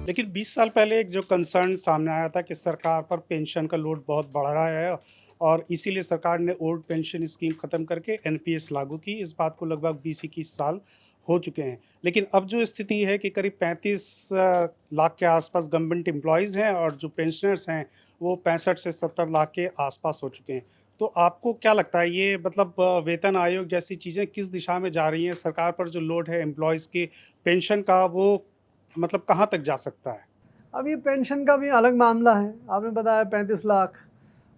लेकिन 20 साल पहले एक जो कंसर्न सामने आया था कि सरकार पर पेंशन का लोड बहुत बढ़ रहा है और इसीलिए सरकार ने ओल्ड पेंशन स्कीम खत्म करके एनपीएस लागू की। इस बात को लगभग 20-21 साल हो चुके हैं। लेकिन अब जो स्थिति है कि करीब 35 लाख के आसपास गवर्नमेंट एम्प्लॉयज़ हैं और जो पेंशनर्स हैं वो 65 से 70 लाख के आसपास हो चुके हैं। तो आपको क्या लगता है ये मतलब वेतन आयोग जैसी चीज़ें किस दिशा में जा रही हैं? सरकार पर जो लोड है एम्प्लॉयज़ की पेंशन का वो मतलब कहाँ तक जा सकता है? अब ये पेंशन का भी अलग मामला है। आपने बताया 35 लाख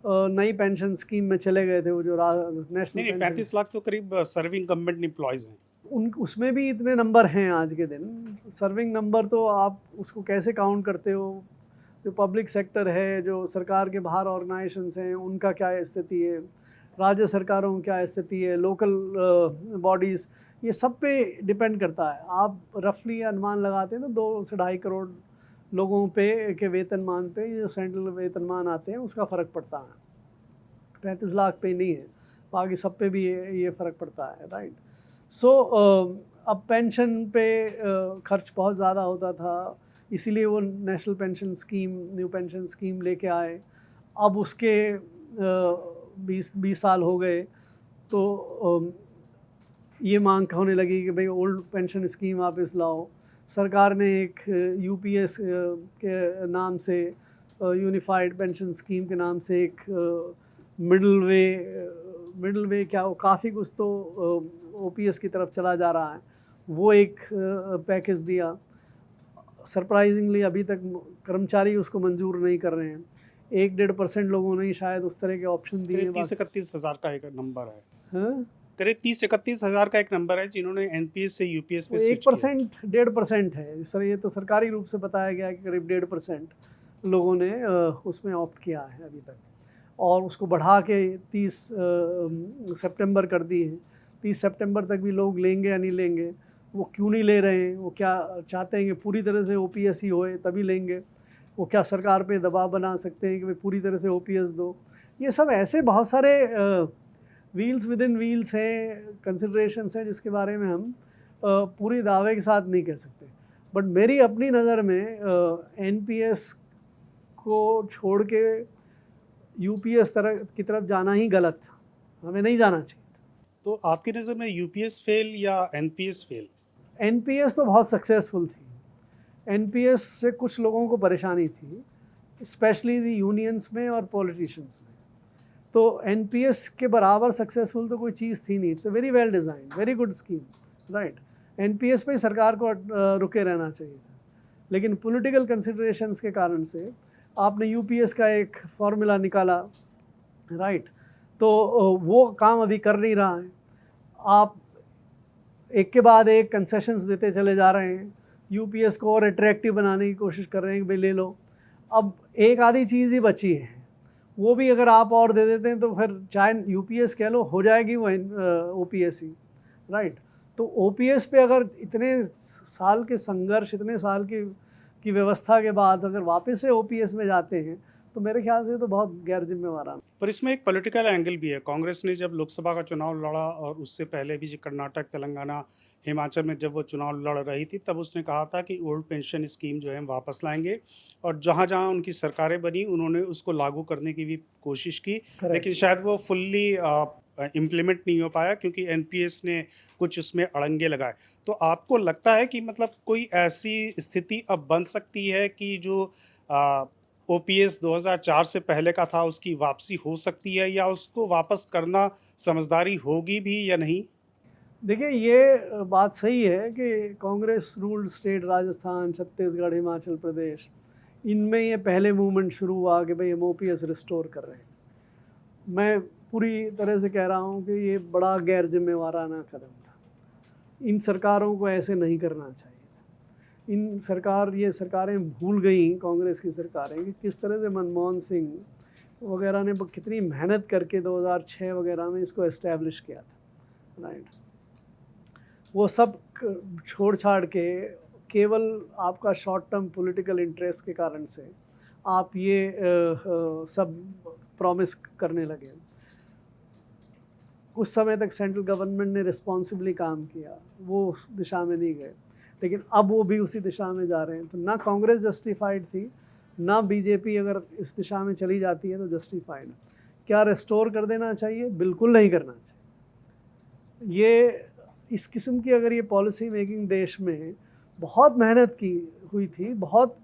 नई पेंशन स्कीम में चले गए थे, वो जो नेशनल नहीं, नहीं पेंशन, 35 लाख तो करीब सर्विंग गवर्नमेंट एम्प्लॉयज़ हैं। उन उसमें भी इतने नंबर हैं आज के दिन। सर्विंग नंबर तो आप उसको कैसे काउंट करते हो? जो पब्लिक सेक्टर है, जो सरकार के बाहर ऑर्गेनाइजेशंस हैं, उनका क्या स्थिति है? राज्य सरकारों की क्या स्थिति है? लोकल बॉडीज़, ये सब पे डिपेंड करता है। आप रफली अनुमान लगाते हैं तो 2 से ढाई करोड़ लोगों पे के वेतनमान पे, ये जो सेंट्रल वेतनमान आते हैं, उसका फ़र्क पड़ता है। 35 लाख पे नहीं है, बाकी सब पे भी ये फ़र्क पड़ता है, राइट। सो अब पेंशन पे खर्च बहुत ज़्यादा होता था, इसीलिए वो national pension scheme, new pension scheme लेके आए। अब उसके 20 साल हो गए, तो ये मांग होने लगी कि भाई ओल्ड पेंशन स्कीम वापस लाओ। सरकार ने एक यूपीएस के नाम से, यूनिफाइड पेंशन स्कीम के नाम से एक मिडल वे क्या, वो काफ़ी कुछ तो ओपीएस की तरफ चला जा रहा है, वो एक पैकेज दिया। सरप्राइजिंगली अभी तक कर्मचारी उसको मंजूर नहीं कर रहे हैं। 1-1.5% लोगों ने ही शायद उस तरह के ऑप्शन दिए करीब हैं, बाकी 30-31 हज़ार का एक नंबर है। हाँ, करीब 30-31 हज़ार का एक नंबर है जिन्होंने एनपीएस से यूपीएस पे वो स्विच किया है। 1%, 1.5% है सर। ये तो सरकारी रूप से बताया गया है कि करीब 1.5% लोगों ने उसमें ऑप्ट किया है अभी तक, और उसको बढ़ा के 30 सितंबर कर दी है। 30 सितंबर तक भी लोग लेंगे या नहीं लेंगे, वो क्यों नहीं ले रहे हैं, वो क्या चाहते हैं कि पूरी तरह से ओपीएस ही होए तभी लेंगे, वो क्या सरकार पे दबाव बना सकते हैं कि भाई पूरी तरह से ओपीएस दो। ये सब ऐसे बहुत सारे व्हील्स विद इन व्हील्स हैं, कंसिडरेशंस हैं, जिसके बारे में हम पूरी दावे के साथ नहीं कह सकते। बट मेरी अपनी नज़र में एनपीएस को छोड़ के यूपीएस की तरफ जाना ही गलत था, हमें नहीं जाना चाहिए। तो आपकी नज़र में यूपीएस फेल या एनपीएस फेल? एनपीएस तो बहुत सक्सेसफुल थी। एनपीएस से कुछ लोगों को परेशानी थी, स्पेशली दी यूनियंस में और पॉलिटिशियंस में। तो एनपीएस के बराबर सक्सेसफुल तो कोई चीज़ थी नहीं। It's a very well design, very good scheme, right. NPS पे सरकार को रुके रहना चाहिए था, लेकिन पॉलिटिकल कंसिडरेशंस के कारण से आपने यूपीएस का एक फार्मूला निकाला, राइट। तो वो काम अभी कर नहीं रहा है। आप एक के बाद एक कंसेशंस देते चले जा रहे हैं, यूपीएस को और अट्रैक्टिव बनाने की कोशिश कर रहे हैं कि भाई ले लो। अब एक आधी चीज़ ही बची है, वो भी अगर आप और दे देते हैं तो फिर चाहे यूपीएस कह लो, हो जाएगी वो ओपीएस ही, राइट। तो ओपीएस पे अगर इतने साल के संघर्ष, इतने साल की व्यवस्था के बाद अगर वापस से ओपीएस में जाते हैं, तो मेरे ख्याल से तो बहुत गैर जिम्मेवाराना। पर इसमें एक पॉलिटिकल एंगल भी है। कांग्रेस ने जब लोकसभा का चुनाव लड़ा और उससे पहले भी जो कर्नाटक, तेलंगाना, हिमाचल में जब वो चुनाव लड़ रही थी, तब उसने कहा था कि ओल्ड पेंशन स्कीम जो है हम वापस लाएँगे और जहाँ-जहाँ उनकी सरकारें बनी, उन्होंने उसको लागू करने की भी कोशिश की। लेकिन करेक्ट। शायद वो फुल्ली इम्प्लीमेंट नहीं हो पाया क्योंकि एनपीएस ने कुछ उसमें अड़ंगे लगाए। तो आपको लगता है कि मतलब कोई ऐसी स्थिति अब बन सकती है कि जो अ, ओपीएस 2004 से पहले का था उसकी वापसी हो सकती है या उसको वापस करना समझदारी होगी भी या नहीं? देखिए, ये बात सही है कि कांग्रेस रूल्ड स्टेट राजस्थान, छत्तीसगढ़, हिमाचल प्रदेश, इनमें ये पहले मूवमेंट शुरू हुआ कि भाई हम ओपीएस रिस्टोर कर रहे हैं। मैं पूरी तरह से कह रहा हूँ कि ये बड़ा गैर जिम्मेवाराना कदम था। इन सरकारों को ऐसे नहीं करना चाहिए था। ये सरकारें भूल गई, कांग्रेस की सरकारें, कि किस तरह से मनमोहन सिंह वगैरह ने कितनी मेहनत करके 2006 वगैरह में इसको इस्टेब्लिश किया था, राइट। वो सब छोड़ छाड़ के केवल आपका शॉर्ट टर्म पॉलिटिकल इंटरेस्ट के कारण से आप ये सब प्रॉमिस करने लगे। कुछ समय तक सेंट्रल गवर्नमेंट ने रिस्पॉन्सिबली काम किया, वो उस दिशा में नहीं गए। लेकिन अब वो भी उसी दिशा में जा रहे हैं। तो ना कांग्रेस जस्टिफाइड थी, ना बीजेपी अगर इस दिशा में चली जाती है तो जस्टिफाइड है। क्या रेस्टोर कर देना चाहिए? बिल्कुल नहीं करना चाहिए। ये इस किस्म की अगर ये पॉलिसी मेकिंग देश में बहुत मेहनत की हुई थी, बहुत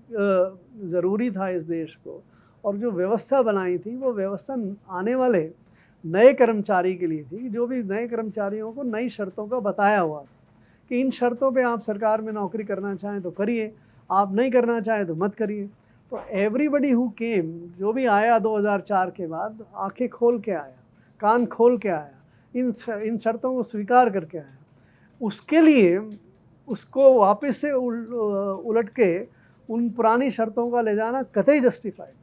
ज़रूरी था इस देश को, और जो व्यवस्था बनाई थी वो व्यवस्था आने वाले नए कर्मचारी के लिए थी। जो भी नए कर्मचारियों को नई शर्तों का बताया हुआ था कि इन शर्तों पे आप सरकार में नौकरी करना चाहें तो करिए, आप नहीं करना चाहें तो मत करिए। तो एवरीबडी हु केम, जो भी आया 2004 के बाद, आंखें खोल के आया, कान खोल के आया, इन शर्तों को स्वीकार करके आया। उसके लिए उसको वापस से उलट के उन पुरानी शर्तों का ले जाना कतई जस्टिफाइड